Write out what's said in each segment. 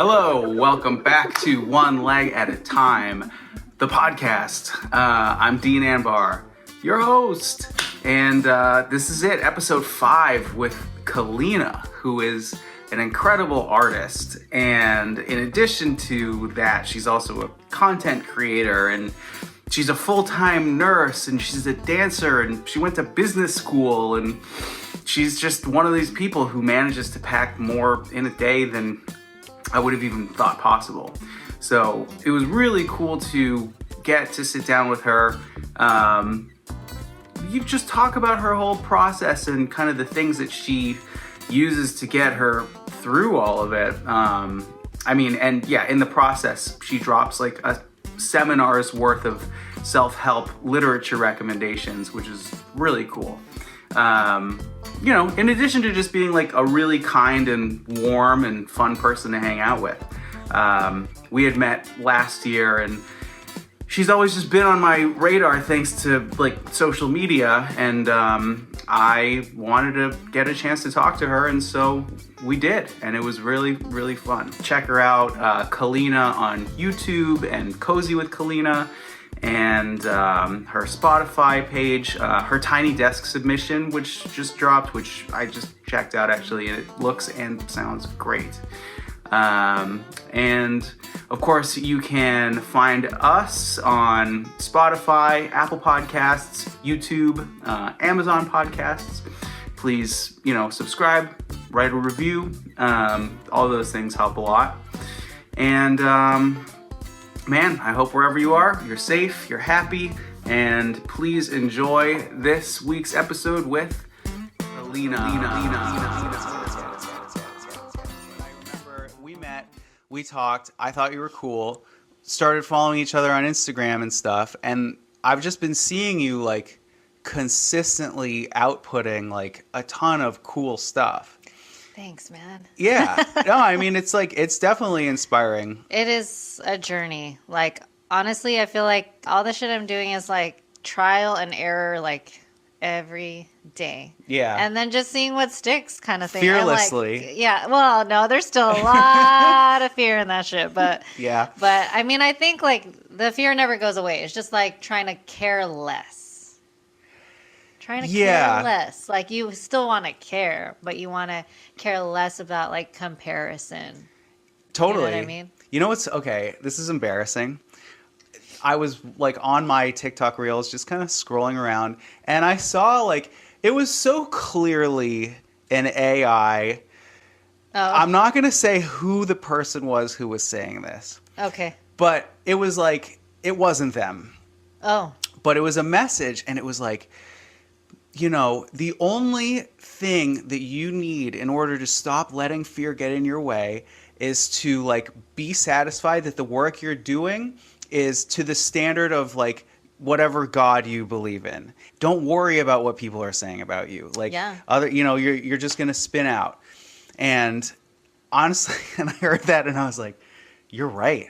Hello, welcome back to One Leg at a Time, the podcast. I'm Dean Anbar, your host, and this is it, episode 5 with Calinnah, who is an incredible artist. And in addition to that, she's also a content creator, and she's a full-time nurse, and she's a dancer, and she went to business school, and she's just one of these people who manages to pack more in a day than I would have even thought possible. So it was really cool to get to sit down with her. You just talk about her whole process and kind of the things that she uses to get her through all of it. In the process, she drops like a seminar's worth of self-help literature recommendations, which is really cool. In addition to just being like a really kind and warm and fun person to hang out with. We had met last year, and she's always just been on my radar thanks to like social media, and I wanted to get a chance to talk to her, and so we did, and it was really, really fun. Check her out, Calinnah on YouTube and Cozy with Calinnah, and her Spotify page, her Tiny Desk submission, which just dropped, which I just checked out actually, and it looks and sounds great. And of course, you can find us on Spotify, Apple Podcasts, YouTube, Amazon Podcasts. Please, subscribe, write a review. All those things help a lot. And man, I hope wherever you are, you're safe, you're happy, and please enjoy this week's episode with Calinnah. I remember we met, we talked, I thought you were cool, started following each other on Instagram and stuff, and I've just been seeing you like consistently outputting like a ton of cool stuff. Thanks, man. Yeah. No, I mean, it's definitely inspiring. It is a journey. Like, honestly, I feel like all the shit I'm doing is like trial and error, like every day. Yeah. And then just seeing what sticks kind of thing. Fearlessly. Yeah. Well, no, there's still a lot of fear in that shit. But yeah. But I mean, I think like the fear never goes away. It's just like trying to care less. Care less. Like, you still want to care, but you want to care less about like comparison. Totally. You know what I mean? You know what's okay? This is embarrassing. I was like on my TikTok reels, just kind of scrolling around, and I saw like it was so clearly an AI. Oh. I'm not gonna say who the person was who was saying this. Okay. But it was like it wasn't them. Oh. But it was a message, and it was like, the only thing that you need in order to stop letting fear get in your way is to like be satisfied that the work you're doing is to the standard of like whatever God you believe in. Don't worry about what people are saying about you. Like you're just going to spin out. And honestly, and I heard that and I was like, you're right.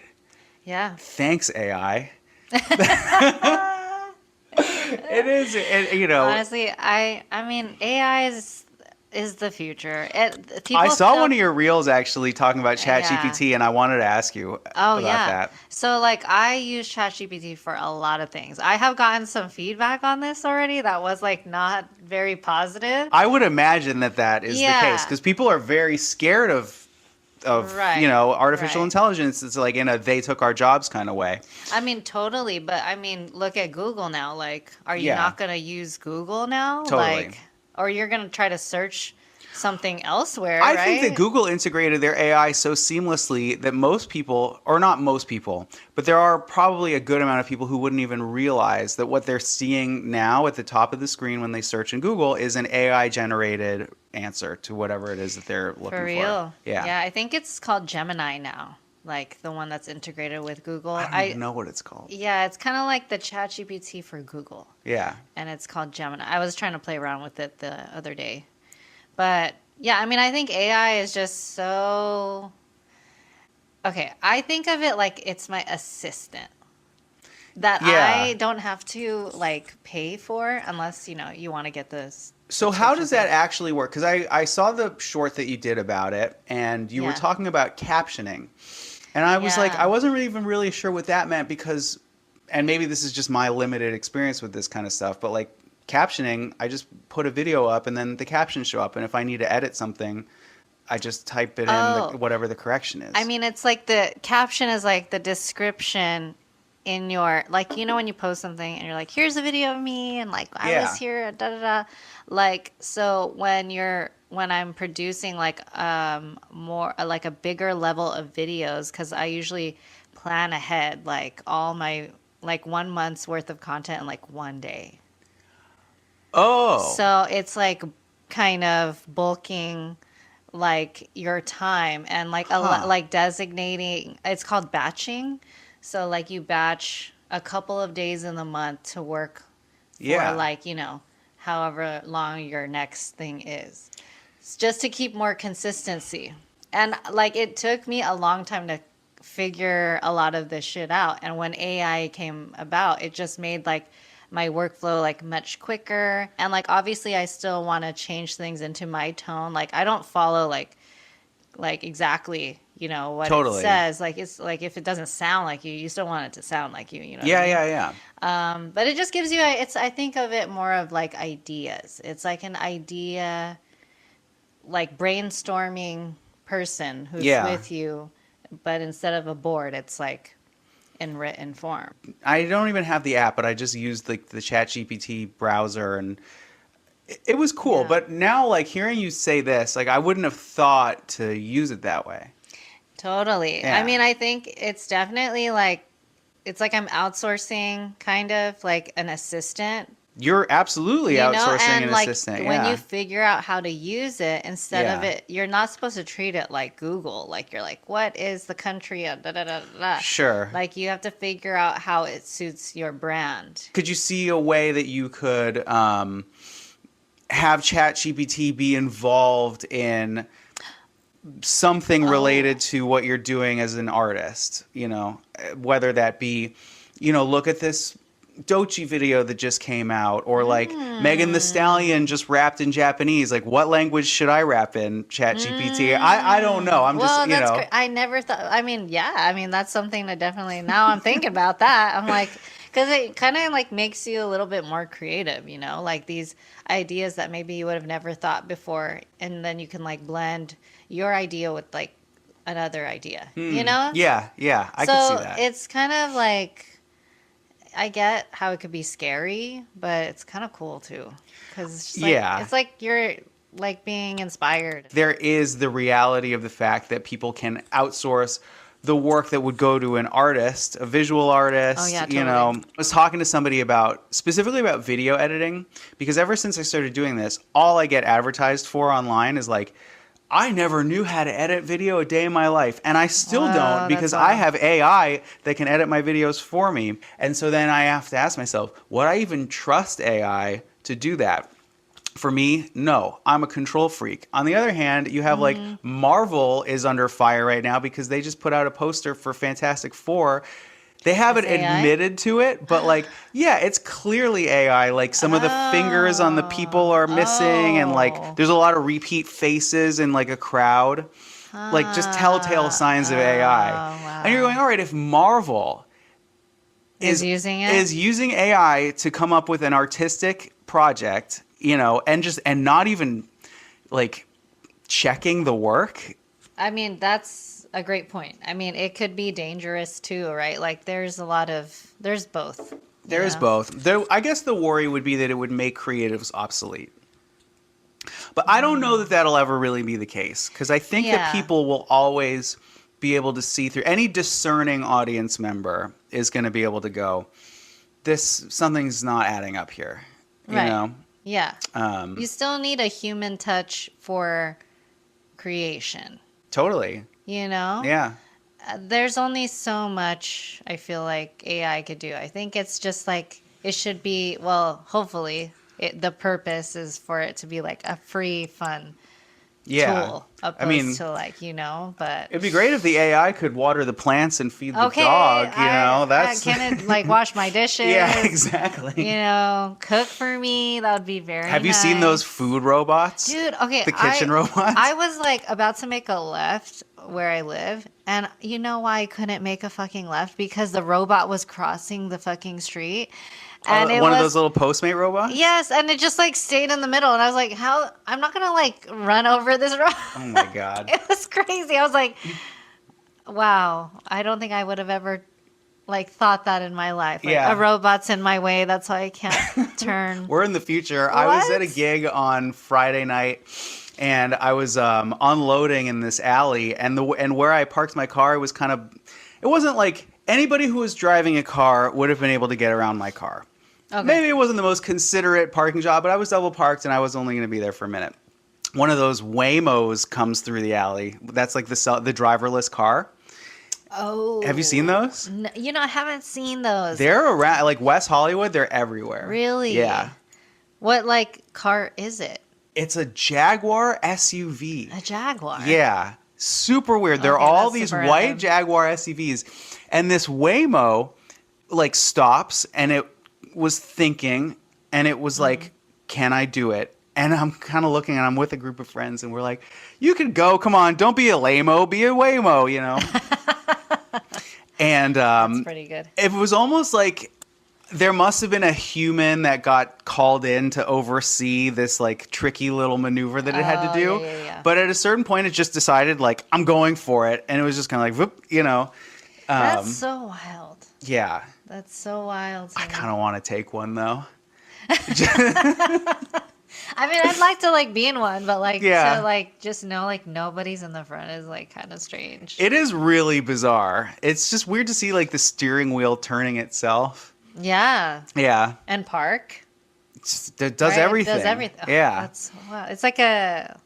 Yeah. Thanks, AI. It is, Honestly, I mean, AI is the future. I saw one of your reels actually talking about ChatGPT, and I wanted to ask you about that. So, like, I use ChatGPT for a lot of things. I have gotten some feedback on this already that was, like, not very positive. I would imagine that is the case, because people are very scared of artificial intelligence. It's like in a they took our jobs kind of way. I mean, totally. But I mean, look at Google now. Like, are you not going to use Google now? Totally. Like, or you're going to try to search something elsewhere, I think that Google integrated their AI so seamlessly that most people, or not most people, but there are probably a good amount of people who wouldn't even realize that what they're seeing now at the top of the screen when they search in Google is an AI-generated answer to whatever it is that they're looking for. For real? Yeah. Yeah, I think it's called Gemini now, like the one that's integrated with Google. I don't even know what it's called. Yeah, it's kind of like the ChatGPT for Google. Yeah. And it's called Gemini. I was trying to play around with it the other day. But yeah, I mean, I think AI is just so... Okay, I think of it like it's my assistant that I don't have to like pay for unless, you know, you want to get the So how does that actually work? Because I saw the short that you did about it, and you were talking about captioning. And I was like, I wasn't even really sure what that meant because, and maybe this is just my limited experience with this kind of stuff, but like captioning, I just put a video up and then the captions show up. And if I need to edit something, I just type it in whatever the correction is. I mean, it's like the caption is like the description in your, like, you know, when you post something and you're like, here's a video of me and like I was here, da da da. Like, so when I'm producing like more like a bigger level of videos, because I usually plan ahead like all my like 1 month's worth of content in like one day. Oh. So it's like kind of bulking like your time and like like designating, it's called batching. So like you batch a couple of days in the month to work for like, you know, however long your next thing is. It's just to keep more consistency. And like it took me a long time to figure a lot of this shit out. And when AI came about, it just made like my workflow like much quicker. And like obviously I still want to change things into my tone. Like I don't follow like exactly, you know, what it says. Like it's like if it doesn't sound like you still want it to sound like you know. Yeah. But it just gives you I think of it more of like ideas. It's like an idea like brainstorming person who's with you, but instead of a board, it's like in written form. I don't even have the app, but I just used like the ChatGPT browser, and it was cool. But now, like hearing you say this, like I wouldn't have thought to use it that way. Totally. I mean, I think it's definitely like it's like I'm outsourcing kind of like an assistant. You're absolutely outsourcing an like, assistant. When you figure out how to use it, instead of it, you're not supposed to treat it like Google. Like you're like, what is the country of da da da da? Sure. Like you have to figure out how it suits your brand. Could you see a way that you could have ChatGPT be involved in something related to what you're doing as an artist? You know, whether that be, you know, look at this Dochi video that just came out, or like Megan Thee Stallion just rapped in Japanese. Like, what language should I rap in ChatGPT? I don't know. I'm just, you know. I never thought. I mean, that's something that definitely. Now I'm thinking about that. I'm like, because it kind of like makes you a little bit more creative, you know, like these ideas that maybe you would have never thought before, and then you can like blend your idea with like another idea, you know? Yeah, I can see that. So it's kind of like. I get how it could be scary, but it's kind of cool too. Because it's like you're like being inspired. There is the reality of the fact that people can outsource the work that would go to an artist, a visual artist. Oh, yeah, totally. You know, I was talking to somebody specifically about video editing, because ever since I started doing this, all I get advertised for online is like, I never knew how to edit video a day in my life. And I still don't, because I have AI that can edit my videos for me. And so then I have to ask myself, would I even trust AI to do that? For me, no. I'm a control freak. On the other hand, you have like Marvel is under fire right now because they just put out a poster for Fantastic Four. They haven't admitted to it, but like, yeah, it's clearly AI. Like some of the fingers on the people are missing, and like there's a lot of repeat faces in like a crowd. Like just telltale signs of AI. Wow. And you're going, all right, if Marvel is using AI to come up with an artistic project, you know, and not even like checking the work. I mean, that's a great point. I mean, it could be dangerous too, right? Like there's both. There is both. I guess the worry would be that it would make creatives obsolete. But I don't know that that'll ever really be the case, because I think that people will always be able to see through. Any discerning audience member is going to be able to go, something's not adding up here. You know? Yeah. You still need a human touch for creation. Totally. You know? Yeah. There's only so much I feel like AI could do. I think it's just like it should be, well, hopefully the purpose is for it to be like a free, fun tool opposed mean, to like, you know, but it'd be great if the AI could water the plants and feed the okay, dog, you know, that's can it like wash my dishes? Yeah, exactly. You know, cook for me. That would be very Have you seen those nice. food robots? Dude, okay. The kitchen robots? I was like about to make a left where I live, and you know why I couldn't make a fucking left? Because the robot was crossing the fucking street. And it one was of those little Postmate robots? yes, and it just like stayed in the middle, and I was like, "How? I'm not gonna like run over this road." Oh my God. It was crazy. I was like, "Wow, I don't think I would have ever like thought that in my life. Like, Yeah. a robot's in my way. That's why I can't turn." We're in the future. I was at a What? gig on Friday night, and I was unloading in this alley, and where I parked my car was kind of, it wasn't like anybody who was driving a car would have been able to get around my car. Okay. Maybe it wasn't the most considerate parking job, but I was double parked, and I was only going to be there for a minute. One of those Waymos comes through the alley. That's like the driverless car. Oh, Have you seen those? You know, I haven't seen those. They're around, like West Hollywood. They're everywhere. Really? Yeah. What like car is it? It's a Jaguar SUV. A Jaguar. Yeah. Super weird. They're Okay, all that's these super white random. Jaguar SUVs. And this Waymo like stops, and it was thinking, and it was like, can I do it? And I'm kind of looking, and I'm with a group of friends, and we're like, you could go. Come on. Don't be a lame-o. Be a Waymo, you know? And That's pretty good. it was almost like there must have been a human that got called in to oversee this like tricky little maneuver that it had to Oh, do. yeah. But at a certain point, it just decided like, I'm going for it. And it was just kind of like, whoop, you know. That's so wild. Yeah. That's so wild. I kind of want to take one though. I mean, I'd like to like be in one, but like Yeah. to like just know like nobody's in the front is like kind of strange. It is really bizarre. It's just weird to see like the steering wheel turning itself. Yeah. Yeah. And park. It does right? everything. It does everything. Oh, Yeah. That's wow. It's like a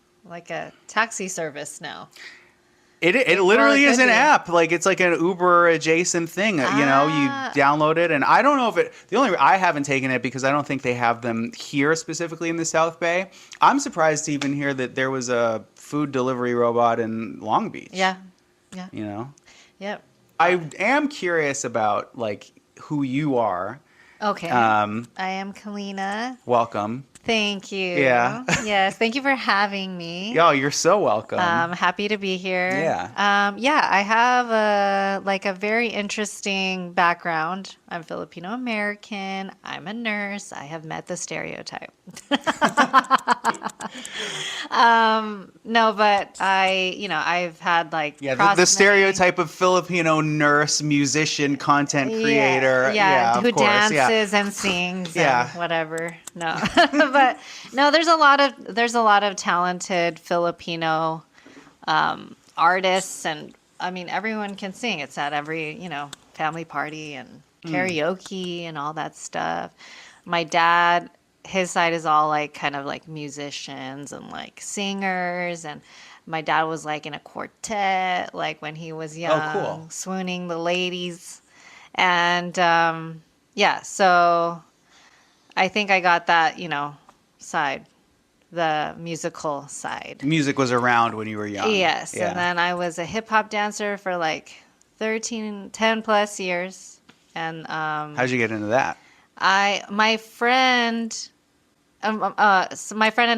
taxi service now. It literally it is could an be. app. Like it's like an Uber adjacent thing. You know, you download it, and I don't know if it. I haven't taken it because I don't think they have them here specifically in the South Bay. I'm surprised to even hear that there was a food delivery robot in Long Beach. Yeah. Yeah. You know, Yep. I am curious about like who you are. Okay. I am Calinnah. Welcome. Thank you. Yeah. Yes. Thank you for having me. Yo, you're so welcome. Happy to be here. Yeah. Yeah, I have a very interesting background. I'm Filipino American. I'm a nurse. I have met the stereotype. No, but I've had like the stereotype of Filipino nurse, musician, content creator. Yeah, of who course, dances and sings Yeah. and whatever. No. But no, there's a lot of talented Filipino artists, and I mean everyone can sing. It's at every, family party and karaoke and all that stuff. My dad, his side is all like kind of like musicians and like singers, and my dad was like in a quartet like when he was young, cool. swooning the ladies. And so I think I got that, side, the musical side. Music was around when you were young. Yes. Yeah. And then I was a hip hop dancer for like 10 plus years. And How'd you get into that? my friend in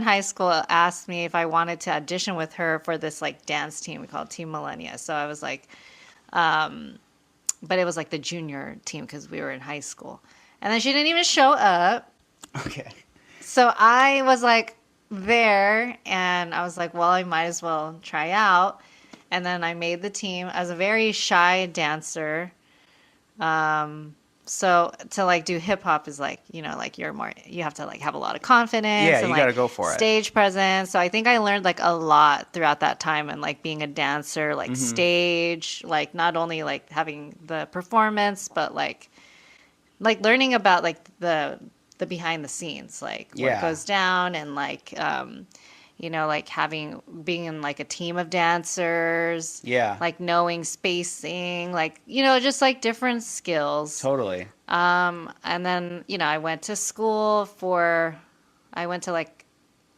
high school asked me if I wanted to audition with her for this like dance team we called Team Millennia. So I was like, but it was like the junior team because we were in high school. And then she didn't even show up. Okay. So I was like there, and I was like, well, I might as well try out. And then I made the team. I was a very shy dancer. So to like do hip hop is like, you have to like have a lot of confidence. Yeah, and, you like, gotta go for it. Stage presence. So I think I learned like a lot throughout that time, and like being a dancer, like stage, like not only like having the performance, but like learning about like the behind the scenes, like what goes down, and like like being in like a team of dancers, like knowing spacing, like just like different skills. Totally. And then I went to like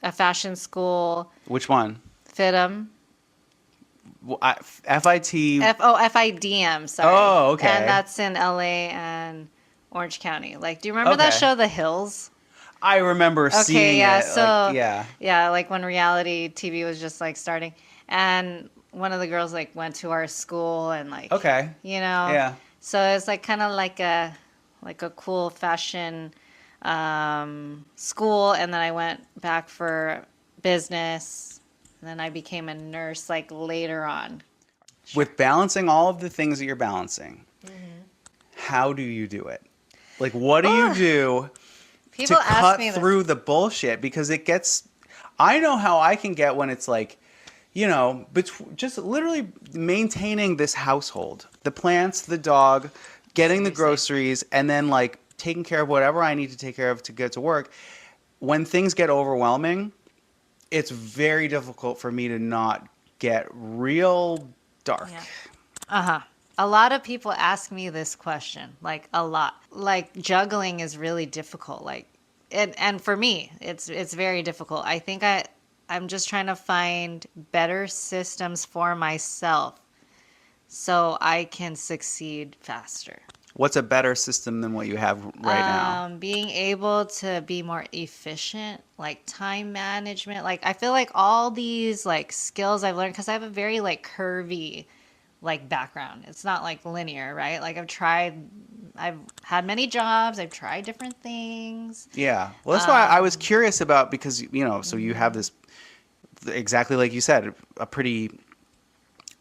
a fashion school. Which one? FIDM. FIT. FIDM, sorry. Oh, okay. And that's in LA and Orange County. Like, do you remember that show, The Hills? I remember seeing yeah, it. so like, yeah, like when reality TV was just like starting, and one of the girls like went to our school and like, Okay. you know, Yeah. so it's like kind of like a cool fashion school, and then I went back for business, and then I became a nurse like later on. With balancing all of the things that you're balancing, how do you do it? Like, what do you do People to ask cut me this. through the bullshit? Because it gets, I know how I can get when it's like, you know, just literally maintaining this household, the plants, the dog, getting the groceries, and then like taking care of whatever I need to take care of to get to work. When things get overwhelming, it's very difficult for me to not get real dark. Yeah. A lot of people ask me this question, like a lot. Like juggling is really difficult. Like, and for me, it's very difficult. I think I'm just trying to find better systems for myself so I can succeed faster. What's a better system than what you have right now? Being able to be more efficient, like time management. Like I feel like all these like skills I've learned, because I have a very like curvy like background. It's not like linear, right? Like I've had many jobs, I've tried different things. Yeah. Well, that's why I was curious about, because, you know, so you have this, exactly like you said, a pretty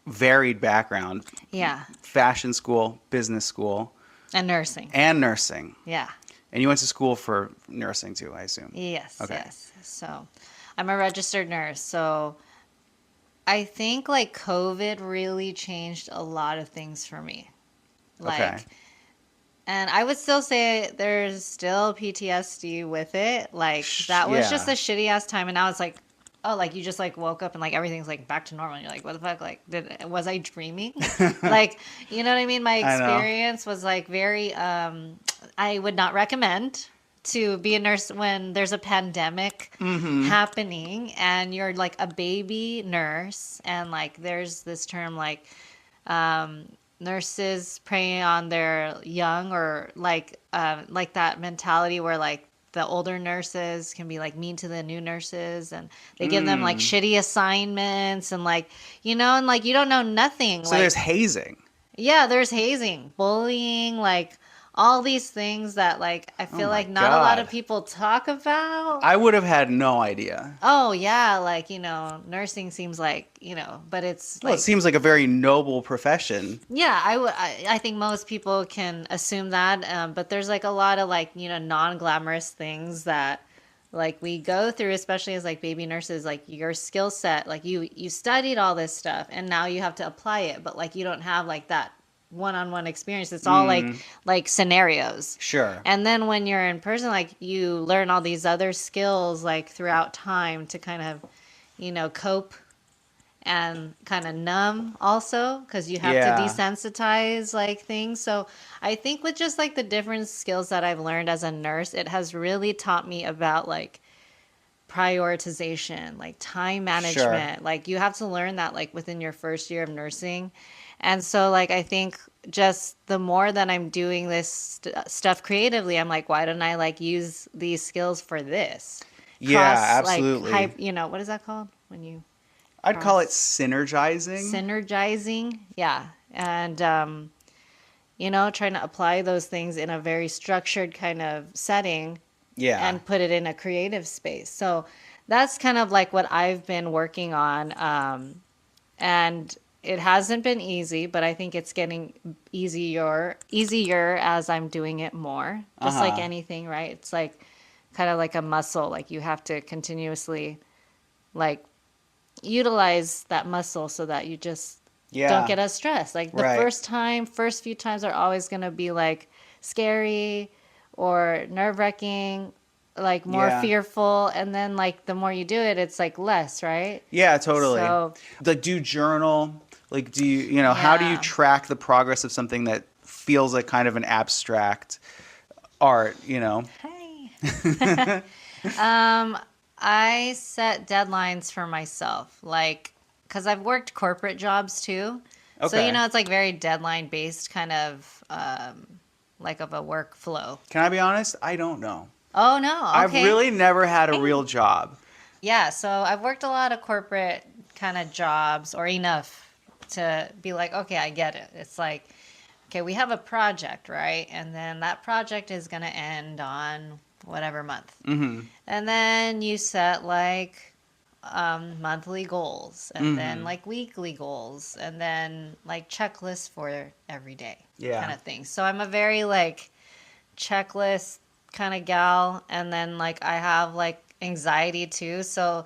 varied background. Yeah. Fashion school, business school. And nursing. Yeah. And you went to school for nursing too, I assume. Yes. Okay. Yes. So I'm a registered nurse. So I think like COVID really changed a lot of things for me. Like, Okay. and I would still say there's still PTSD with it. Like that was just a shitty ass time. And now it's like, oh, like you just like woke up and like everything's like back to normal. And you're like, what the fuck? Like, was I dreaming? Like, you know what I mean? My experience was like very, I would not recommend to be a nurse when there's a pandemic happening and you're like a baby nurse, and like there's this term like nurses preying on their young, or like that mentality where like the older nurses can be like mean to the new nurses, and they give them like shitty assignments, and like, you know, and like you don't know nothing. So like, there's hazing. Yeah, there's hazing, bullying, like all these things that like I feel like not a lot of people talk about. I would have had no idea. Oh yeah, like, you know, nursing seems like, you know, but it's Well, like, it seems like a very noble profession. yeah, I think most people can assume that, but there's like a lot of like, you know, non-glamorous things that like we go through, especially as like baby nurses. Like your skill set, like you studied all this stuff and now you have to apply it, but like you don't have like that one-on-one experience. It's all like scenarios. Sure. And then when you're in person, like you learn all these other skills like throughout time to kind of, you know, cope and kind of numb also, because you have to desensitize like things. So I think with just like the different skills that I've learned as a nurse, it has really taught me about like prioritization, like time management. Sure. Like you have to learn that like within your first year of nursing. And so like I think just the more that I'm doing this stuff creatively, I'm like, why don't I like use these skills for this? Absolutely. Like, you know, what is that called when you I'd call it synergizing. Synergizing, yeah. And, you know, trying to apply those things in a very structured kind of setting. Yeah. And put it in a creative space. So that's kind of like what I've been working on. And it hasn't been easy, but I think it's getting easier as I'm doing it more. Just like anything, right? It's like kind of like a muscle. Like you have to continuously like utilize that muscle so that you just don't get as stressed. Like the first few times are always going to be like scary or nerve-wracking, like more fearful, and then like the more you do it, it's like less, right? Yeah, totally. So, like, do you journal? Like, do you, you know, how do you track the progress of something that feels like kind of an abstract art, you know? Hey. I set deadlines for myself, like, because I've worked corporate jobs too. So, Okay. it's like very deadline based kind of, like of a workflow. Can I be honest? I don't know. Oh, no. I've Okay. really never had a real job. Yeah. So I've worked a lot of corporate kind of jobs or enough to be like, okay, I get it. It's like, okay, we have a project, right? And then that project is going to end on whatever month. Mm-hmm. And then you set like monthly goals and then like weekly goals and then like checklists for every day kind of thing. So I'm a very like checklist kind of gal. And then like I have like anxiety too. So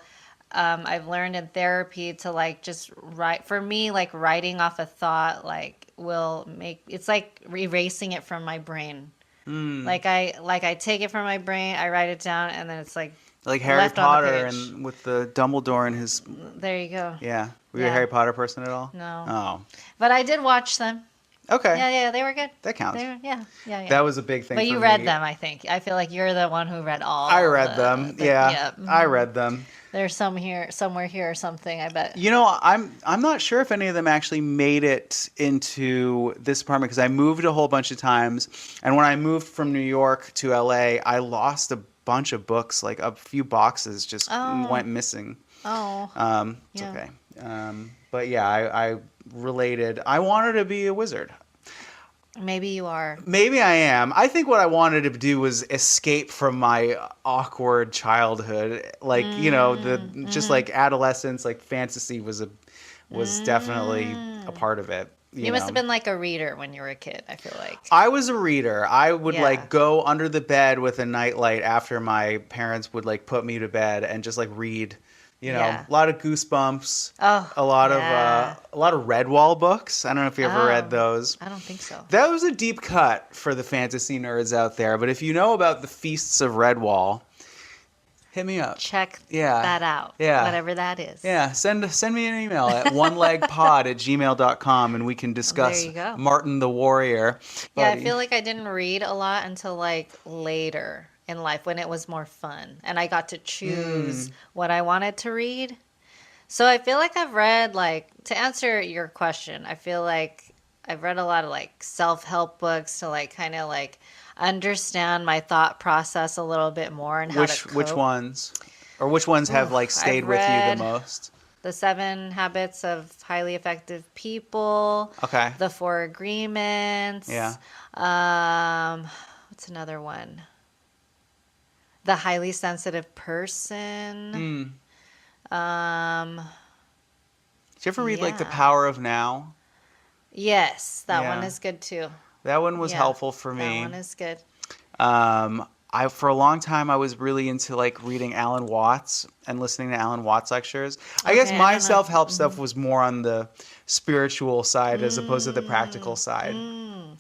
I've learned in therapy to like just write. For me, like writing off a thought like will make it's like erasing it from my brain. Like I take it from my brain, I write it down, and then it's like Harry left on the Potter page. and with the Dumbledore and his. There you go. Yeah. Were you a Yeah. Harry Potter person at all? No. Oh. But I did watch them. Okay. Yeah, they were good. That counts. Yeah. That was a big thing. But for you read me. them, I think. I feel like you're the one who read all. I read them. Yeah. I read them. There's somewhere here or something, I bet. I'm not sure if any of them actually made it into this apartment because I moved a whole bunch of times, and when I moved from New York to LA, I lost a bunch of books, like a few boxes just went missing. Oh. It's Yeah. okay. But yeah, I related. I wanted to be a wizard. Maybe you are. Maybe I am. I think what I wanted to do was escape from my awkward childhood. Like, just like adolescence, like fantasy was definitely a part of it. You must have been like a reader when you were a kid, I feel like. I was a reader. I would Yeah. like go under the bed with a nightlight after my parents would like put me to bed and just like read. Yeah. A lot of Goosebumps. Oh, a lot yeah. of Redwall books. I don't know if you ever read Oh. those. I don't think so. That was a deep cut for the fantasy nerds out there. But if you know about the Feasts of Redwall, hit me up. Check Yeah. that out. Yeah. Whatever that is. Yeah, send me an email at onelegpod@gmail.com and we can discuss There you go. Martin the Warrior. Yeah, I Buddy. feel like I didn't read a lot until like later in life when it was more fun and I got to choose what I wanted to read. So I feel like I've read like, to answer your question, I feel like I've read a lot of like self-help books to like kind of like understand my thought process a little bit more and how to cope. Which ones? Or which ones have like stayed I've with you read the most? The 7 Habits of Highly Effective People. Okay. The 4 Agreements. Yeah. What's another one? The Highly Sensitive Person. Did you ever read like The Yeah. Power of Now? Yes, that Yeah. one is good too. That one was Yeah, helpful for me. That one is good. For a long time I was really into like reading Alan Watts and listening to Alan Watts lectures. I guess Okay, I my don't know. self-help stuff was more on the spiritual side as opposed to the practical side.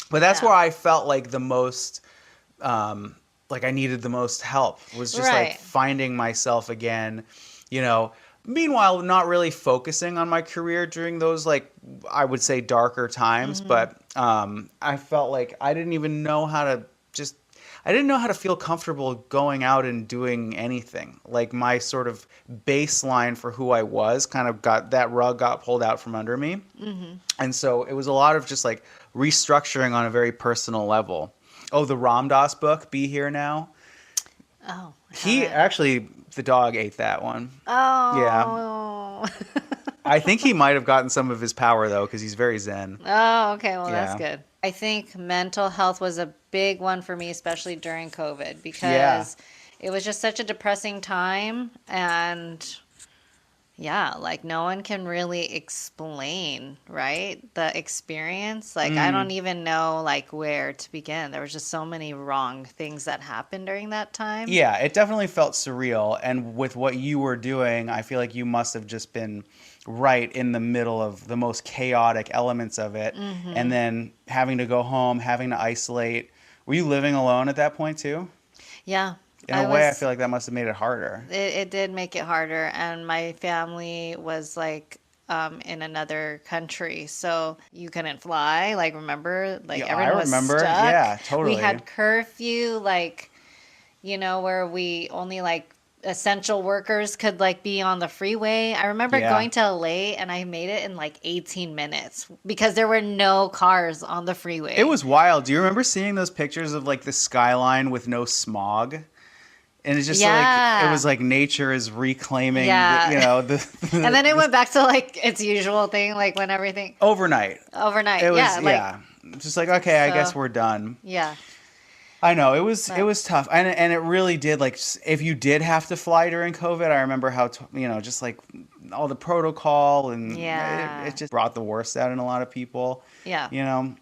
But that's Yeah. where I felt like the most like I needed the most help was just like Right. finding myself again, meanwhile not really focusing on my career during those like I would say darker times, but I felt like I didn't know how to feel comfortable going out and doing anything. Like my sort of baseline for who I was kind of rug got pulled out from under me. And so it was a lot of just like restructuring on a very personal level. Oh, the Ram Dass book, Be Here Now. Oh. The dog ate that one. Oh. I think he might have gotten some of his power though, because he's very zen. Oh, okay. Well, that's Yeah. good. I think mental health was a big one for me, especially during COVID, because Yeah. it was just such a depressing time. And yeah, like no one can really explain, right? The experience. Like I don't even know like where to begin. There was just so many wrong things that happened during that time. Yeah, it definitely felt surreal. And with what you were doing, I feel like you must have just been right in the middle of the most chaotic elements of it. And then having to go home, having to isolate. Were you living alone at that point too? Yeah. In a way, I feel like that must have made it harder. It did make it harder, and my family was like in another country, so you couldn't fly. Like, remember, like Yeah, everyone I was remember. stuck. Yeah, totally. We had curfew, like, where we only like essential workers could like be on the freeway. I remember Yeah. going to LA and I made it in like 18 minutes because there were no cars on the freeway. It was wild. Do you remember seeing those pictures of like the skyline with no smog? And it's just like, Yeah. it was like nature is reclaiming, Yeah. And then it went back to like its usual thing, like when everything overnight. overnight. It was, yeah, like yeah. Just like, okay, I So- guess we're done. yeah. I know it was tough, and it really did. Like, if you did have to fly during COVID, I remember how just like all the protocol and Yeah. it just brought the worst out in a lot of people. Yeah. You know,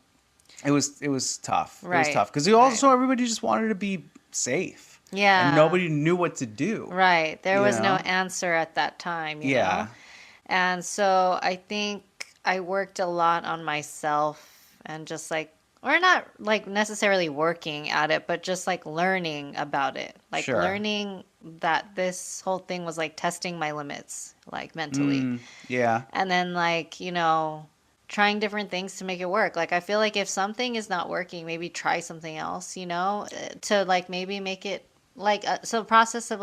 it was tough. It was Right. tough because everybody just wanted to be safe. Yeah. And nobody knew what to do. Right. There You was no know? answer at that time, you Yeah. know? And so I think I worked a lot on myself and just like, or not like necessarily working at it, but just like learning about it. Like Sure. learning that this whole thing was like testing my limits, like mentally. Yeah. And then like, trying different things to make it work. Like I feel like if something is not working, maybe try something else, to like maybe make it like so process of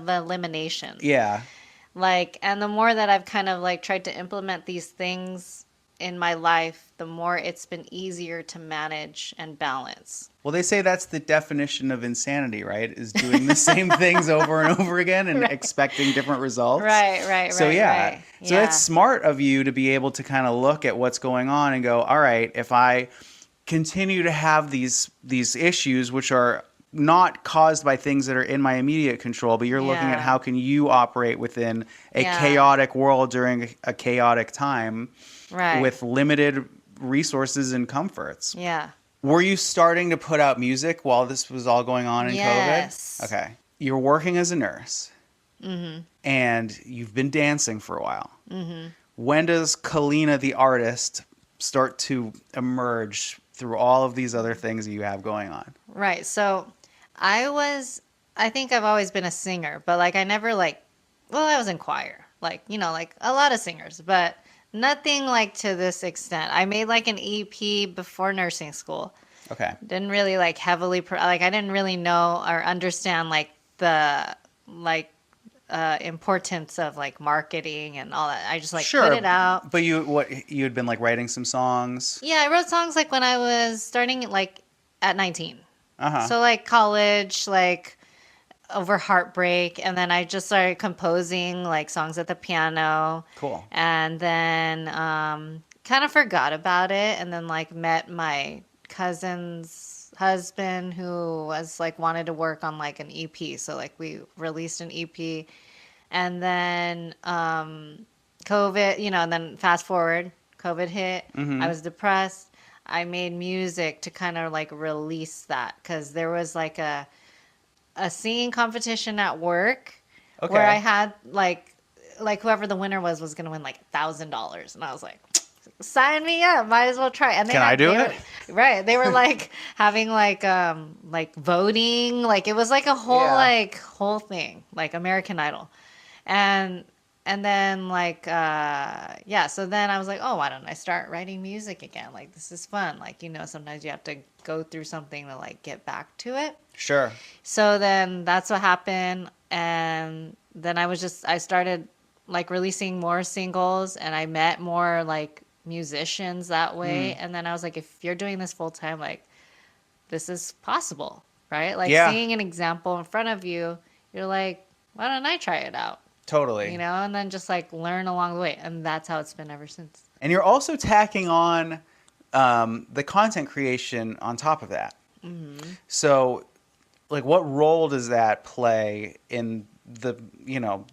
elimination. Yeah. Like, and the more that I've kind of like tried to implement these things in my life, the more it's been easier to manage and balance. Well, they say that's the definition of insanity, right? Is doing the same things over and over again and expecting different results. Right. So yeah. Right. So it's smart of you to be able to kind of look at what's going on and go, all right, if I continue to have these issues, which are not caused by things that are in my immediate control, but you're looking at Yeah. how can you operate within a Yeah. chaotic world during a chaotic time Right. with limited resources and comforts. Yeah. Were you starting to put out music while this was all going on in Yes. COVID? Okay. You're working as a nurse. Mm-hmm. And you've been dancing for a while. Mm-hmm. When does Calinnah the artist start to emerge through all of these other things that you have going on? Right. So I think I've always been a singer, but like I never I was in choir, like a lot of singers, but nothing like to this extent. I made like an EP before nursing school. Okay. Didn't really like heavily, I didn't really know or understand like the importance of like marketing and all that. I just like put it out. But you had been like writing some songs? Yeah, I wrote songs like when I was starting like at 19. Uh-huh. So like college, like over heartbreak, and then I just started composing like songs at the piano. Cool. And then kind of forgot about it, and then like met my cousin's husband who was like wanted to work on like an EP. So like we released an EP, and then COVID, and then fast forward, COVID hit. Mm-hmm. I was depressed. I made music to kind of like release that because there was like a singing competition at work where I had like whoever the winner was going to win like $1,000, and I was like, sign me up, might as well try. And Can I do it? Right, they were like having like voting, like it was like a whole whole thing, like American Idol, and then like so then I was like, oh, why don't I start writing music again? Like this is fun. Like sometimes you have to go through something to like get back to it. Sure. So then that's what happened, and then I started like releasing more singles, and I met more like musicians that way. And then I was like, if you're doing this full time, like this is possible, right? Like seeing an example in front of you, you're like, why don't I try it out? Totally. And then just like learn along the way, and that's how it's been ever since. And you're also tacking on the content creation on top of that. Mm-hmm. So like what role does that play in the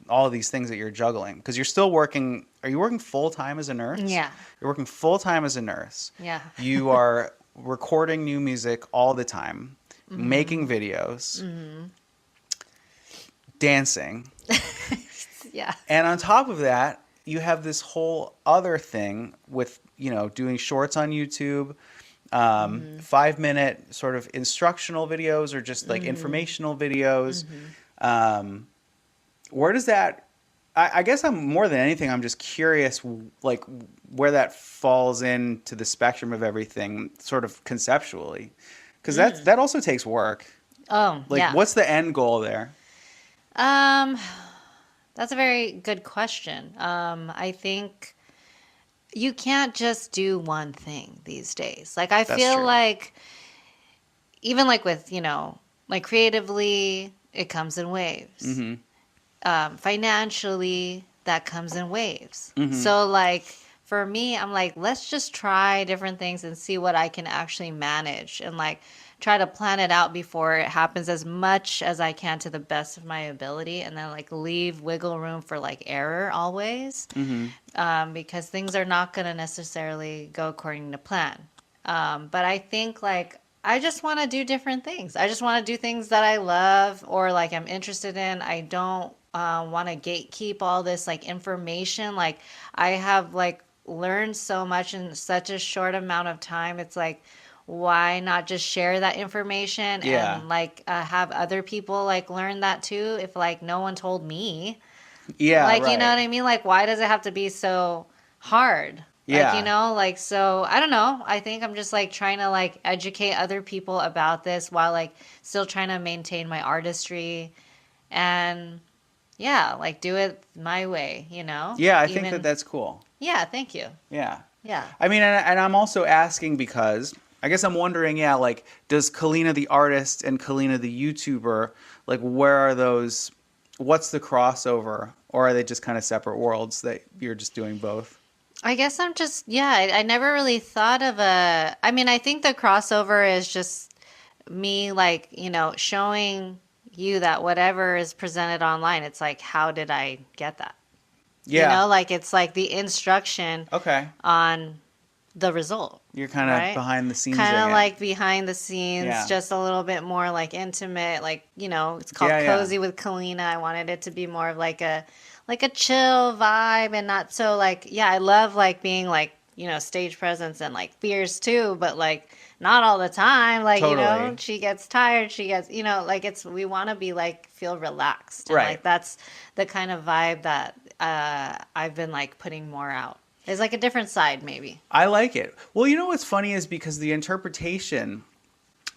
all of these things that you're juggling? Because you're still working. Are you working full time as a nurse? Yeah. You're working full time as a nurse. Yeah. You are recording new music all the time, making videos, dancing. Yeah. And on top of that, you have this whole other thing with doing shorts on YouTube, 5-minute sort of instructional videos or just like informational videos. Where does that, I guess I'm more than anything, I'm just curious like where that falls into the spectrum of everything sort of conceptually. Because that also takes work. Oh, Like yeah. what's the end goal there? Um, that's a very good question. I think you can't just do one thing these days. Like, I That's feel true. like, even like with, like creatively, it comes in waves. Mm-hmm. Financially, that comes in waves. Mm-hmm. So, like, for me, I'm like, let's just try different things and see what I can actually manage and like try to plan it out before it happens as much as I can to the best of my ability, and then like leave wiggle room for like error always, Mm-hmm. because things are not going to necessarily go according to plan. But I think like I just want to do different things. I just want to do things that I love or like I'm interested in. I don't want to gatekeep all this like information. Like I have like learned so much in such a short amount of time. It's like, why not just share that information Yeah. and like have other people like learn that too if like no one told me? Yeah, Like, you know right. what I mean? Like, why does it have to be so hard? Like, Yeah. like, so I don't know. I think I'm just like trying to like educate other people about this while like still trying to maintain my artistry and yeah, like do it my way, Yeah, I think that Even, that's cool. yeah, thank you. Yeah. Yeah. I mean, and I'm also asking because I guess I'm wondering, yeah, like, does Calinnah the artist and Calinnah the YouTuber, like, where are those, what's the crossover? Or are they just kind of separate worlds that you're just doing both? I guess I'm just, yeah, I never really thought of I mean, I think the crossover is just me like, showing you that whatever is presented online, it's like, how did I get that? Yeah. Like it's like the instruction Okay. on the result, You're kind of right? behind the scenes Kind of in it. like behind the scenes, Yeah. just a little bit more like intimate, like, it's called Yeah, yeah. Cozy with Calinnah. I wanted it to be more of like a chill vibe and not so like, yeah, I love like being like, stage presence and like fierce too, but like not all the time. Like, Totally. she gets tired, she gets, like we want to be like feel relaxed. And Right. like that's the kind of vibe that I've been like putting more out. It's like a different side, maybe. I like it. Well, you know what's funny is because the interpretation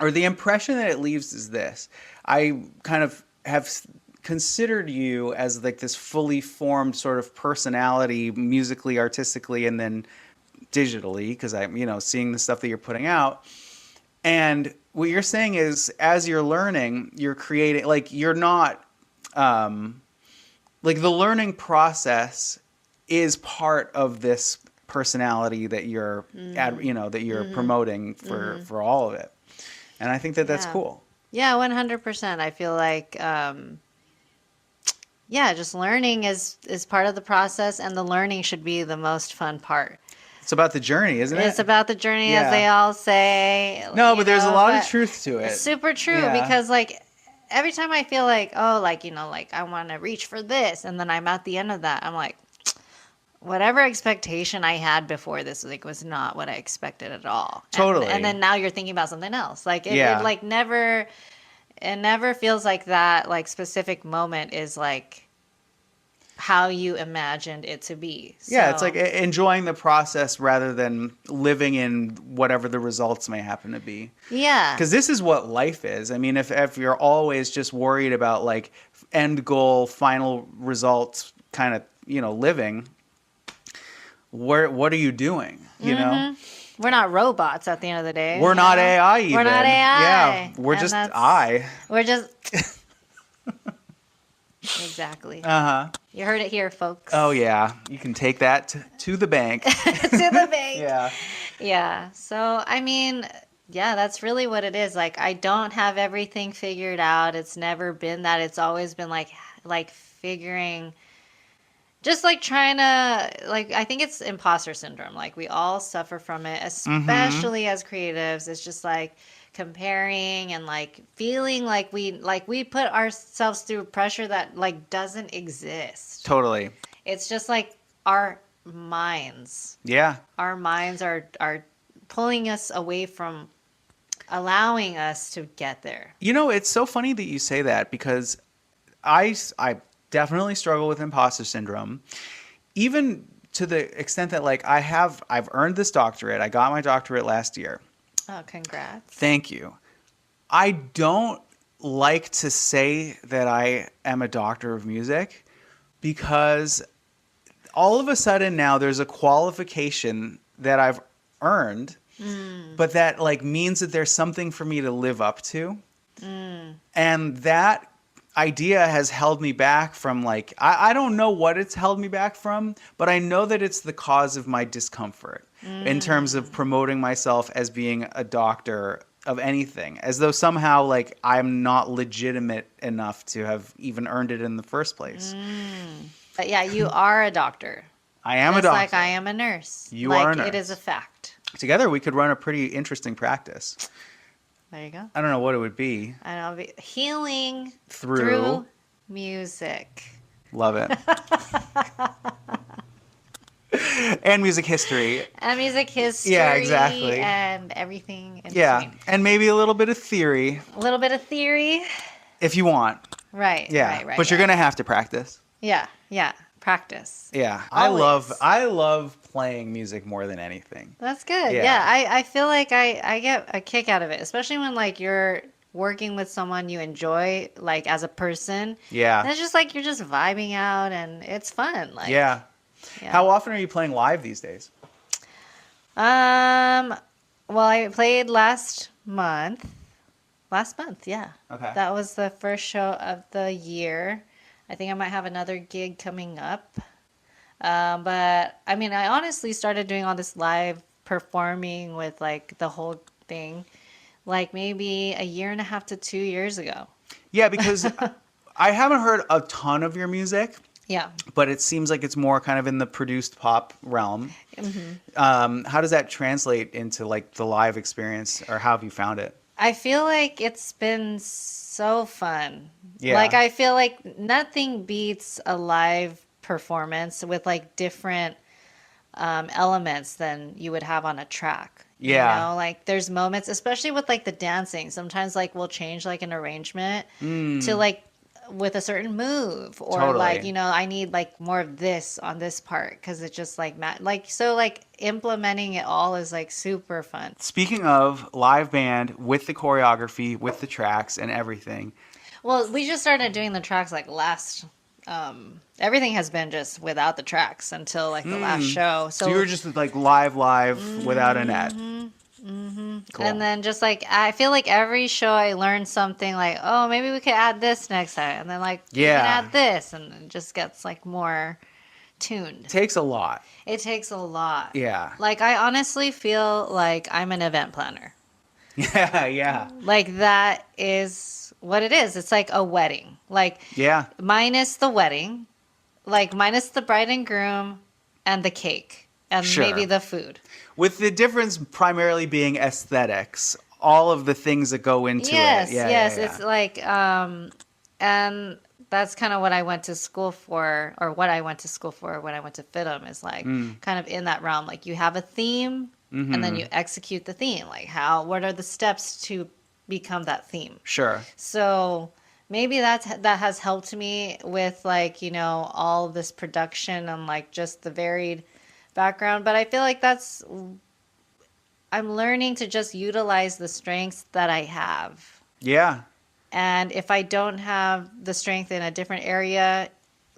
or the impression that it leaves is this. I kind of have considered you as like this fully formed sort of personality musically, artistically, and then digitally because I'm, seeing the stuff that you're putting out. And what you're saying is as you're learning, you're creating, like you're not, like the learning process is part of this personality that you're, that you're promoting for all of it. And I think that that's Yeah. cool. Yeah, 100%. I feel like, yeah, just learning is part of the process, and the learning should be the most fun part. It's about the journey, isn't it? It's about the journey, Yeah. as they all say. No, but there's a lot of but truth to it. It's super true Yeah. because, like, every time I feel like, oh, like, like I want to reach for this, and then I'm at the end of that, I'm like, whatever expectation I had before this like was not what I expected at all. Totally. And then now you're thinking about something else. Like Yeah. it like never it never feels like that like specific moment is like how you imagined it to be. Yeah, it's So- like enjoying the process rather than living in whatever the results may happen to be. yeah. Because this is what life is. I mean, if you're always just worried about like end goal, final results, kind of living, what are you doing? You know, We're not robots at the end of the day. we're not AI. Even. We're not AI. Yeah, we're And just that's- I. We're just Exactly. Uh huh. You heard it here, folks. Oh yeah, you can take that to the bank. To the bank. Yeah. Yeah. So, I mean, yeah, that's really what it is. Like, I don't have everything figured out. It's never been that. It's always been like figuring, just like trying to, like, I think it's imposter syndrome. Like, we all suffer from it, especially as creatives. It's just like comparing and like feeling like we put ourselves through pressure that like doesn't exist. Totally. It's just like our minds. Yeah. Our minds are pulling us away from allowing us to get there. You know, it's so funny that you say that because I definitely struggle with imposter syndrome, even to the extent that like I've earned this doctorate. I got my doctorate last year. Oh, congrats. Thank you. I don't like to say that I am a doctor of music because all of a sudden now there's a qualification that I've earned, but that like means that there's something for me to live up to. And that idea has held me back from like, I don't know what it's held me back from, but I know that it's the cause of my discomfort in terms of promoting myself as being a doctor of anything, as though somehow like I'm not legitimate enough to have even earned it in the first place. But yeah, you are a doctor. I am Just a doctor. like I am a nurse. You like are a nurse. It is a fact. Together we could run a pretty interesting practice. There you go. I don't know what it would be. And I'll be healing Through music. Love it. And music history. And music history. Yeah, exactly. And everything in Yeah, between. and maybe a little bit of theory A little bit of theory. if you want. Right. Yeah, Right. but you're gonna have to practice. Yeah. Practice. Yeah, Always. I love playing music more than anything. That's good. Yeah. Yeah. I feel like I get a kick out of it, especially when like you're working with someone you enjoy, like as a person. Yeah, And it's just like you're just vibing out and it's fun. Like yeah. yeah. How often are you playing live these days? Well, I played last month. Yeah. Okay. That was the first show of the year. I think I might have another gig coming up. But I mean, I honestly started doing all this live performing with like the whole thing, like maybe a year and a half to 2 years ago. Yeah, because I haven't heard a ton of your music, Yeah. but it seems like it's more kind of in the produced pop realm. How does that translate into like the live experience, or how have you found it? I feel like it's been so fun. Yeah. Like I feel like nothing beats a live performance with like different elements than you would have on a track. Yeah. You know, like there's moments, especially with like the dancing. Sometimes like we'll change like an arrangement to like with a certain move, or Totally. like, you know, I need like more of this on this part because it just like so like implementing it all is like super fun. Speaking of live band with the choreography, with the tracks and everything. Well, we just started doing the tracks like last. Everything has been just without the tracks until like the last show. So you were just like live without a net. Cool. And then just like I feel like every show I learn something like, oh, maybe we could add this next time, and then like we can add this, and it just gets like more tuned. It takes a lot. It takes a lot. Yeah. Like I honestly feel like I'm an event planner. Yeah. Like that is what it is. It's like a wedding. Like Yeah. minus the wedding, like minus the bride and groom and the cake and Sure. maybe the food. With the difference primarily being aesthetics, all of the things that go into Yes, it. Yeah, yes. yeah, yeah. It's like and that's kind of what I went to school for, or what I went to school for when I went to FITM is like kind of in that realm. Like you have a theme and then you execute the theme. Like what are the steps to become that theme? Sure. So maybe that has helped me with like, you know, all of this production and like just the varied background. But I feel like I'm learning to just utilize the strengths that I have. Yeah. And if I don't have the strength in a different area,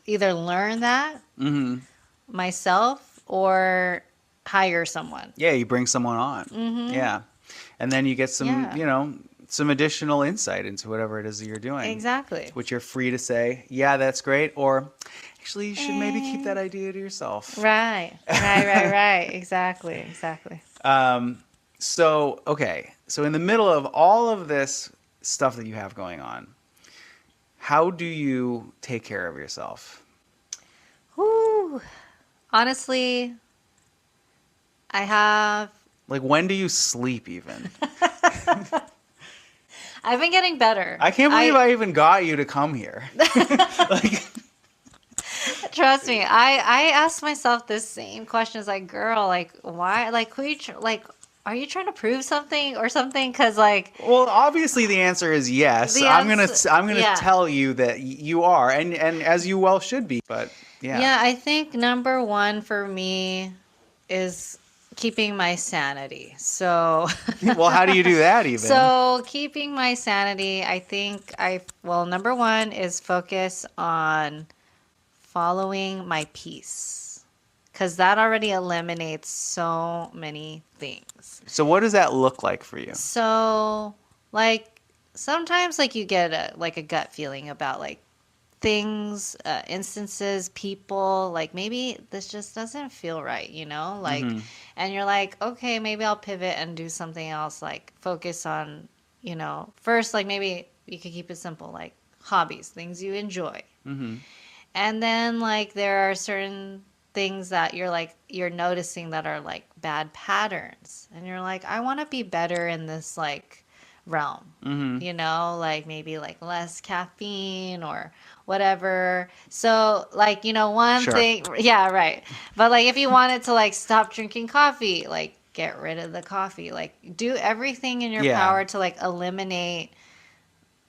either learn that myself or hire someone. Yeah, you bring someone on. Yeah. And then you get some, Yeah. you know, some additional insight into whatever it is that you're doing. Exactly. Which you're free to say, yeah, that's great. Or actually, you should maybe keep that idea to yourself. Right. Exactly. So, okay. So in the middle of all of this stuff that you have going on, how do you take care of yourself? Whew. Honestly, I have... Like, when do you sleep even? I've been getting better. I can't believe I even got you to come here. Like, trust me, I asked myself this same question. It's like, girl, like, why? Like, are you trying to prove something or something? Because, like... well, obviously the answer is yes. I'm gonna tell you that you are, and as you well should be. But yeah. Yeah, I think number one for me is keeping my sanity. So Well, how do you do that even? So keeping my sanity, I think well, number one is focus on following my peace, because that already eliminates so many things. So what does that look like for you? So like sometimes like you get a gut feeling about like things, instances, people, like maybe this just doesn't feel right, you know, like, and you're like, okay, maybe I'll pivot and do something else, like focus on, you know, first, like maybe you could keep it simple, like hobbies, things you enjoy. And then like there are certain things that you're noticing that are like bad patterns, and you're like, I want to be better in this like realm, you know, like maybe like less caffeine or whatever. So like, you know, one Sure. thing, yeah, right. But like if you wanted to like stop drinking coffee, like get rid of the coffee, like do everything in your Yeah. power to like eliminate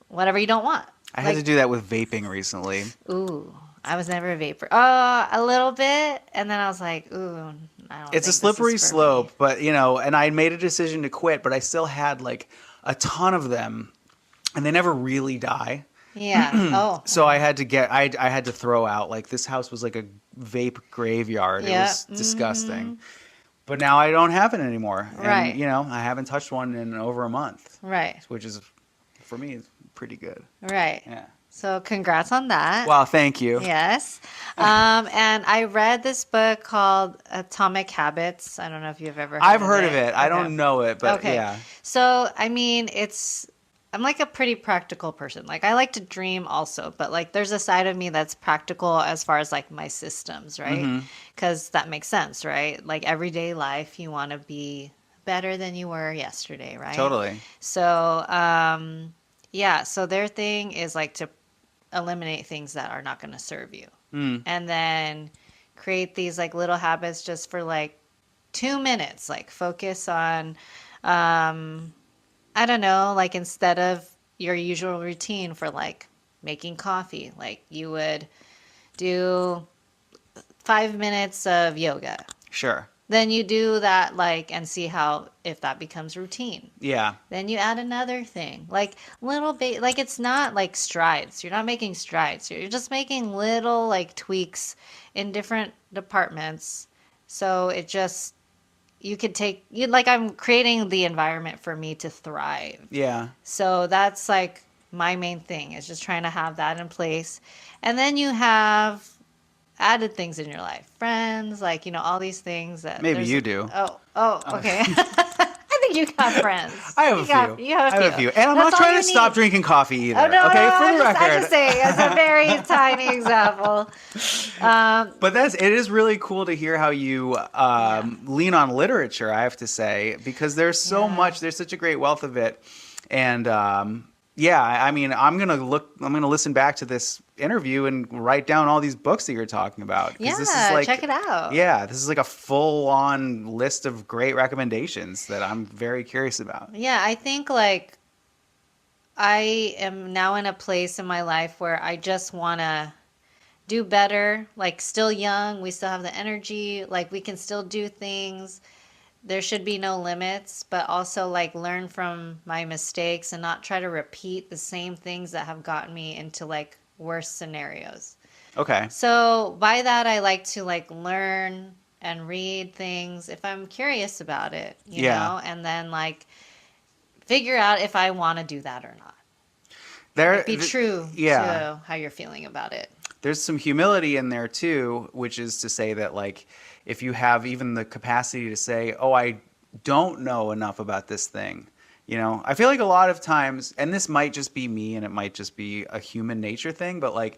whatever you don't want. I had to do that with vaping recently. Ooh, I was never a vapor. Oh, a little bit, and then I was like, ooh, I don't. It's a think slippery this is for slope, me. but you know, and I made a decision to quit, but I still had like a ton of them, and they never really die. Yeah. Oh. So I had to I had to throw out, like, this house was like a vape graveyard. It Yeah. was disgusting. But now I don't have it anymore. Right. And, you know, I haven't touched one in over a month, Right. which is, for me, is pretty good. Right. Yeah. So congrats on that. Wow, thank you. Yes. And I read this book called Atomic Habits. I don't know if you've ever heard I've of heard it. of it. I Okay. don't know it, but Okay. yeah. So, I mean, I'm like a pretty practical person. Like I like to dream also, but like there's a side of me that's practical as far as like my systems, right? Because that makes sense, right? Like everyday life, you want to be better than you were yesterday, right? Totally. So, yeah, so their thing is like to eliminate things that are not going to serve you. And then create these like little habits just for like 2 minutes, like focus on I don't know, like instead of your usual routine for like making coffee, like you would do 5 minutes of yoga. Sure. Then you do that like and see how if that becomes routine. Yeah. Then you add another thing. Like little bit like it's not like strides. You're not making strides. You're just making little like tweaks in different departments. So it just you could take you like I'm creating the environment for me to thrive. Yeah. So that's like my main thing is just trying to have that in place. And then you have added things in your life, friends, like, you know, all these things that Maybe you do. Oh, okay. I think you got friends. I have a few. You have a few. And I'm That's not all trying you to stop need. drinking coffee either. Oh, no, okay, no, for the I'm record. just saying, it's a very tiny example. But it is really cool to hear how you lean on literature, I have to say, because there's so much, there's such a great wealth of it. And yeah, I mean, I'm going to listen back to this interview and write down all these books that you're talking about. Yeah, this is like, check it out. Yeah, this is like a full-on list of great recommendations that I'm very curious about. Yeah, I think like I am now in a place in my life where I just want to do better, like still young, we still have the energy, like we can still do things. There should be no limits, but also like learn from my mistakes and not try to repeat the same things that have gotten me into like worse scenarios. Okay. So by that, I like to like learn and read things if I'm curious about it, you know, and then figure out if I want to do that or not. Be true to how you're feeling about it. There's some humility in there too, which is to say that like if you have even the capacity to say, oh, I don't know enough about this thing, you know, I feel like a lot of times, and this might just be me and it might just be a human nature thing, but like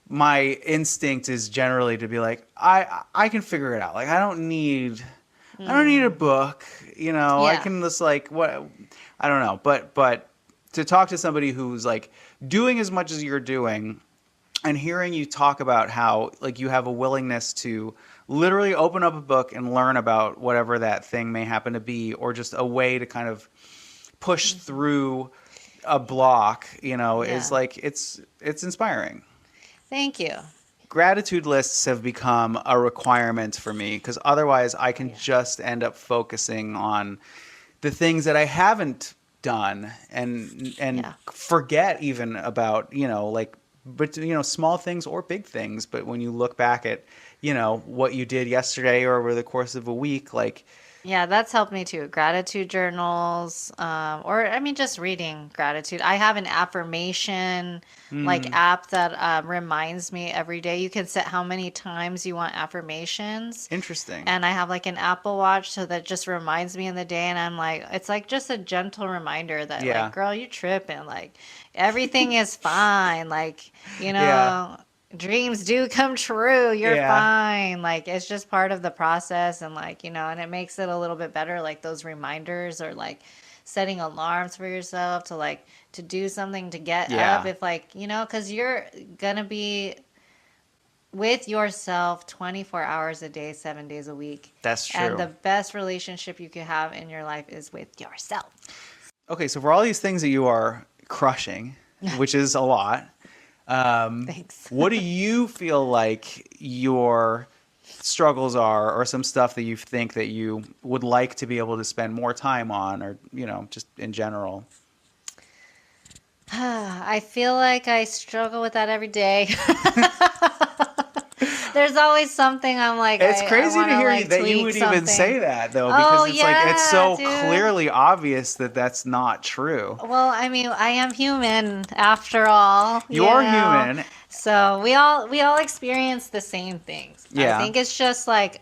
my instinct is generally to be like, I can figure it out. Like I don't need a book, you know, I can just like, what, I don't know. But to talk to somebody who's like doing as much as you're doing and hearing you talk about how like you have a willingness to literally open up a book and learn about whatever that thing may happen to be, or just a way to kind of push through a block, you know, is like, it's inspiring. Thank you. gratitude lists have become a requirement for me because otherwise I can just end up focusing on the things that I haven't done and forget even about, small things or big things. But when you look back at, what you did yesterday or over the course of a week, like, yeah, that's helped me too. Gratitude journals, just reading gratitude. I have an affirmation app that reminds me every day. You can set how many times you want affirmations. Interesting. And I have like an Apple Watch so that just reminds me in the day. And I'm like, it's like just a gentle reminder that like, girl, you tripping. Like everything is fine. Like, dreams do come true. You're fine. Like it's just part of the process, and like, and it makes it a little bit better, like those reminders or like setting alarms for yourself to do something to get up if because you're gonna be with yourself 24 hours a day, 7 days a week. That's true. And the best relationship you could have in your life is with yourself. Okay, so for all these things that you are crushing, which is a lot, Thanks. What do you feel like your struggles are, or some stuff that you think that you would like to be able to spend more time on, or, just in general? I feel like I struggle with that every day. There's always something I'm like, it's crazy to hear like that you would even say that, though, because it's so clearly obvious that that's not true. Well, I mean, I am human after all. You are human. So we all experience the same things. Yeah. I think it's just like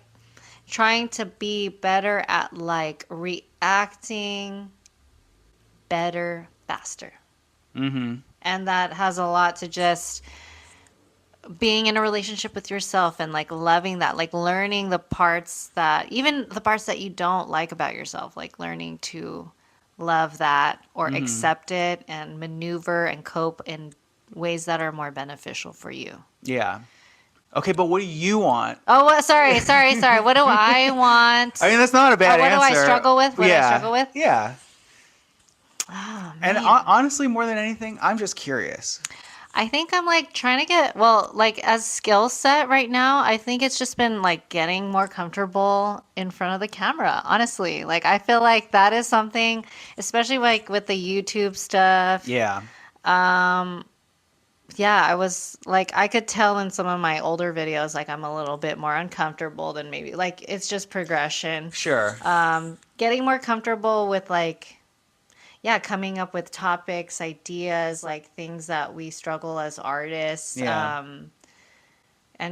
trying to be better at like reacting better, faster. Mm-hmm. And that has a lot to just being in a relationship with yourself and like loving that, like learning the parts that you don't like about yourself, like learning to love that or accept it and maneuver and cope in ways that are more beneficial for you. Yeah. Okay, but what do you want? Oh, sorry. What do I want? I mean, that's not a bad answer. What do I struggle with? I struggle with? Yeah. Oh, man. And honestly, more than anything, I'm just curious. I think I'm like trying to get, like as skill set right now, I think it's just been like getting more comfortable in front of the camera, honestly. Like I feel like that is something, especially like with the YouTube stuff. Yeah. Yeah, I was like, I could tell in some of my older videos, like I'm a little bit more uncomfortable than maybe, like it's just progression. Sure. Getting more comfortable with like, coming up with topics, ideas, like things that we struggle as artists, and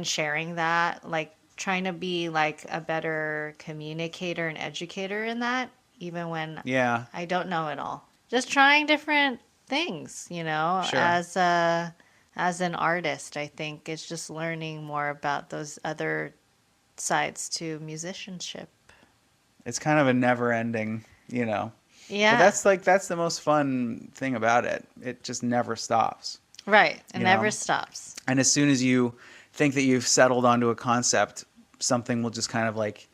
sharing that, like trying to be like a better communicator and educator in that, even when I don't know it all. Just trying different things, sure. As an artist, I think it's just learning more about those other sides to musicianship. It's kind of a never ending, Yeah. But that's the most fun thing about it. It just never stops. Right. It never stops. And as soon as you think that you've settled onto a concept, something will just kind of like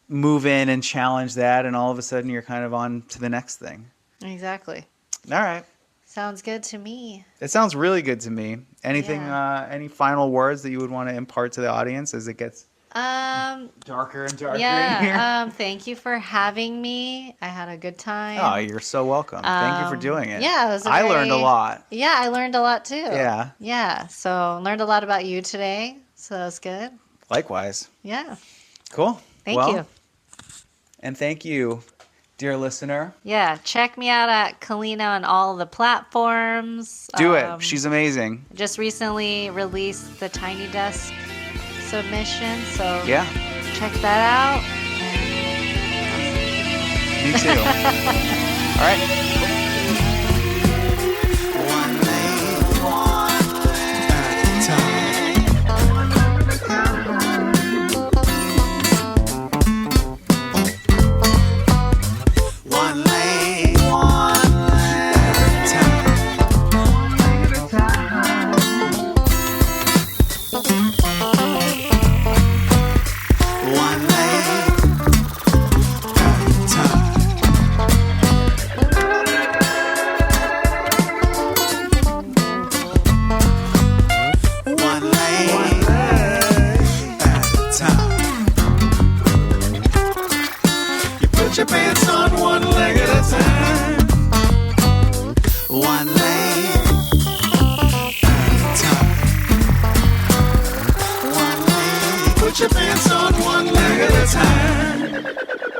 move in and challenge that, and all of a sudden you're kind of on to the next thing. Exactly. All right. Sounds good to me. It sounds really good to me. Anything, any final words that you would want to impart to the audience as it gets darker and darker in here? Thank you for having me. I had a good time. Oh, you're so welcome. Thank you for doing it. Yeah, I learned a lot. Yeah, I learned a lot too. Yeah. Yeah, so learned a lot about you today. So that's good. Likewise. Yeah. Cool. Thank you. And thank you, dear listener. Yeah, check me out at Calinnah on all the platforms. Do it. She's amazing. Just recently released the Tiny Desk submission, so check that out. Me too. All right. leg at a time. One leg. Put your pants on one leg at a time.